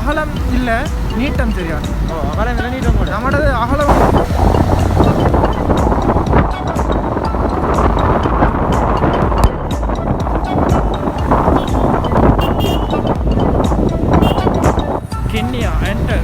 அகலம் இல்லை, நீட்டம் சரியா. அகலம் இல்லை, நீட்டம் கூட. நம்மளது அகலம் Kenya enter.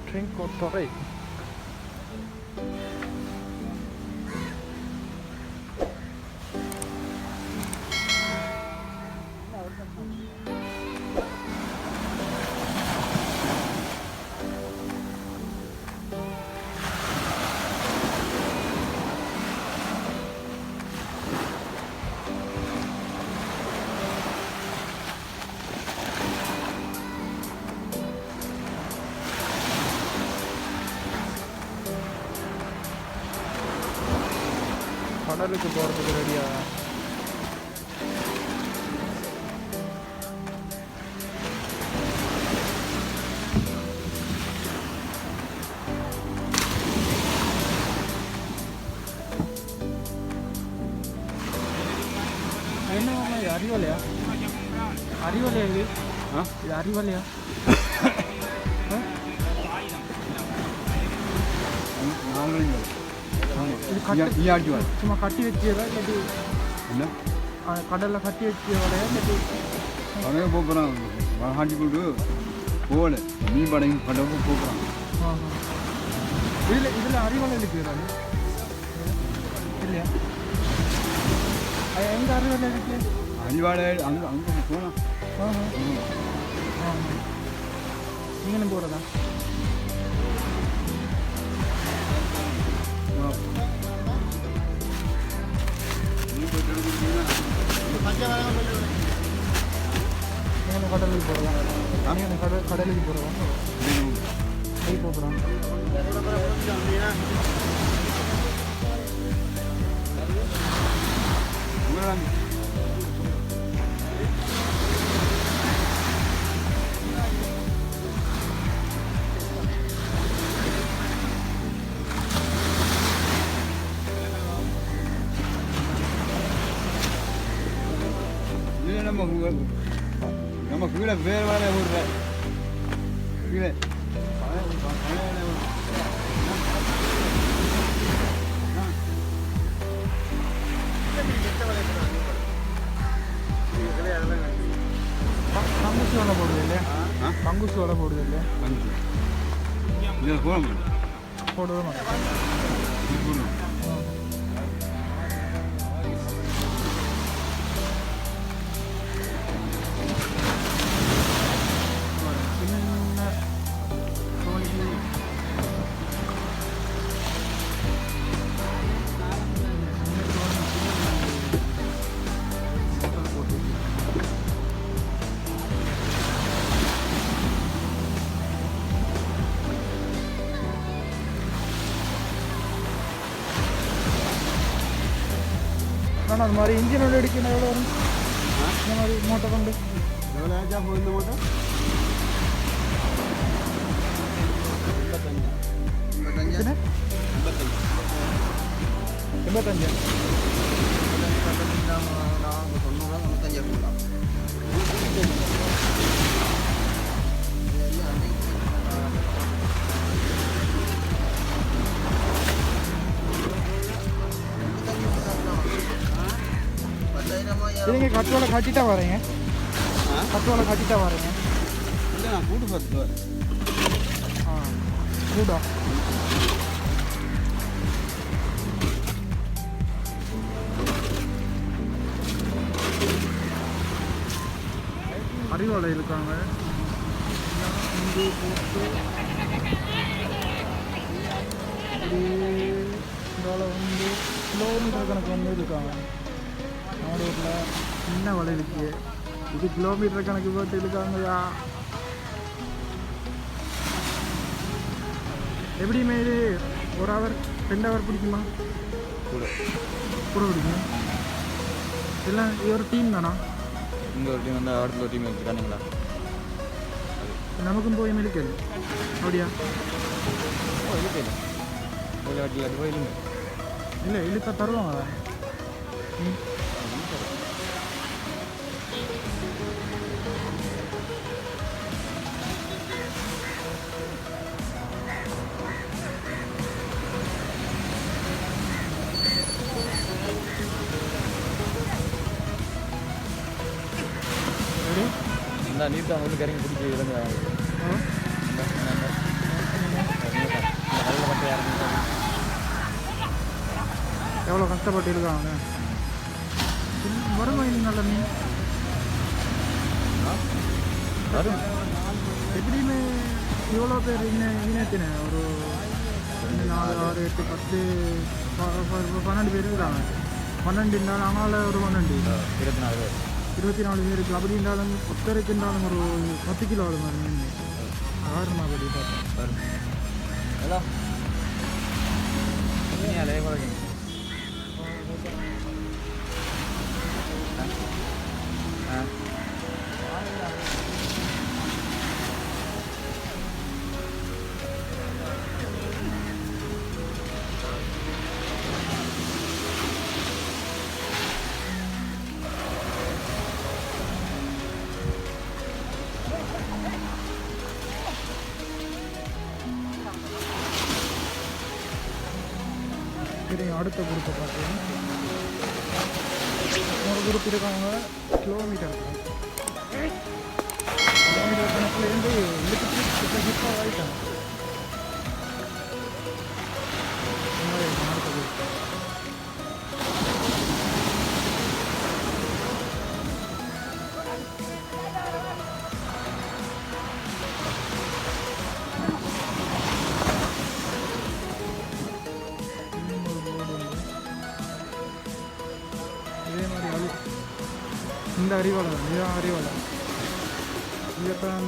Trinko Torre. கடலுக்கு போகிறதுக்கு ரெடியா? என்ன அறிவலையா? அறிவலையா இது? இது அறிவலையா? சும்மா கட்டி வச்சியதா இல்லாட்டி என்ன கடலில் கட்டி வச்சியோடையா இல்லாட்டி அங்கே போகிறான் ஆட்டி போட்டு போகல மீன் படகு கடவுள் போகிறான். இதில் அறிவலை இருக்குறாங்க இல்லையா? எங்கே அறிவலை இருக்கு? அறிவாடை அங்கே அங்கே போகலாம். நீங்களும் போகிறதா? கடலுக்கு போகிறோம். கடலுக்கு போகிறோம். கை போகிறோம். நம்ம கீழே வேறு வேலை விடுற கீழே பங்குசு வேலை போடுது இல்லையா? பங்குசு வேலை போடுது இல்லையா? போட மாட்டேன். போடவே மாட்டேன். ஆனால் அது மாதிரி இன்ஜினோட அடிக்கணும் எவ்வளோ வரும் இந்த மாதிரி மோட்டர் கொண்டு எவ்வளோ ஆச்சா போகுது இந்த மோட்டர்? 85 நீங்கள் கட்டுவாலை கட்டிட்டா வரீங்க கட்டுவாலை கட்டிட்டா வரீங்க இல்லை நான் கூட்டு பார்த்துட்டு வரேன். ஆ கூடா அறிவாளை இருக்காங்க இங்கே போட்டு இதால் வந்து கிலோமீட்டர் கணக்கு வந்து இருக்காங்க நம்ம ஊரில் சின்ன வலை இருக்கு இது கிலோமீட்டர் கணக்கு போட்டு இருக்காங்கயா எப்படியுமே இது 1 ஹவர் 2 ஹவர் பிடிக்குமா கூட கூட பிடிக்கும் எல்லாம் இது ஒரு டீம் தானா இங்கே ஒரு டீம் வந்து அடுத்த ஒரு டீம் வச்சுருக்கானுங்களா? நமக்கும் போய் மெலிக்கல் அப்படியா இருக்கு இல்லை வாட்டி அது போய் இல்லைங்க இல்லை இழுத்தா தருவாங்க ம் இந்த நீர் தான் வந்து கறங்கி பிடிச்சி இறங்க எவ்வளோ கஷ்டப்பட்டு இருக்காங்க வருமா இன்னும் நல்ல மீன் வரும் எப்படியுமே இவ்வளோ பேர் இணைத்தினேன் ஒரு 4 6 8 10 12 பேர் இருக்காங்க 12 இருந்தாலும் அவங்களால ஒரு 12 24 பேருக்கு அப்படி இருந்தாலும் ஒருத்தருக்கு இருந்தாலும் ஒரு 10 கிலோ ஆகும் மாதிரி மீன் ஆறுமா அப்படி பார்த்தேன் ஹலோ அதே போல அடுத்த குரூப்பை பார்த்தீங்கன்னா ஒரு குரூப் இருக்காங்க கிலோமீட்டர் கணக்குலேருந்து இழுத்துட்டு ஹிப்பாக ஆகிட்டாங்க அடுத்த குரூப் இந்த அறிவாளர் இதுதான் அறிவாளர் இங்கத்தான்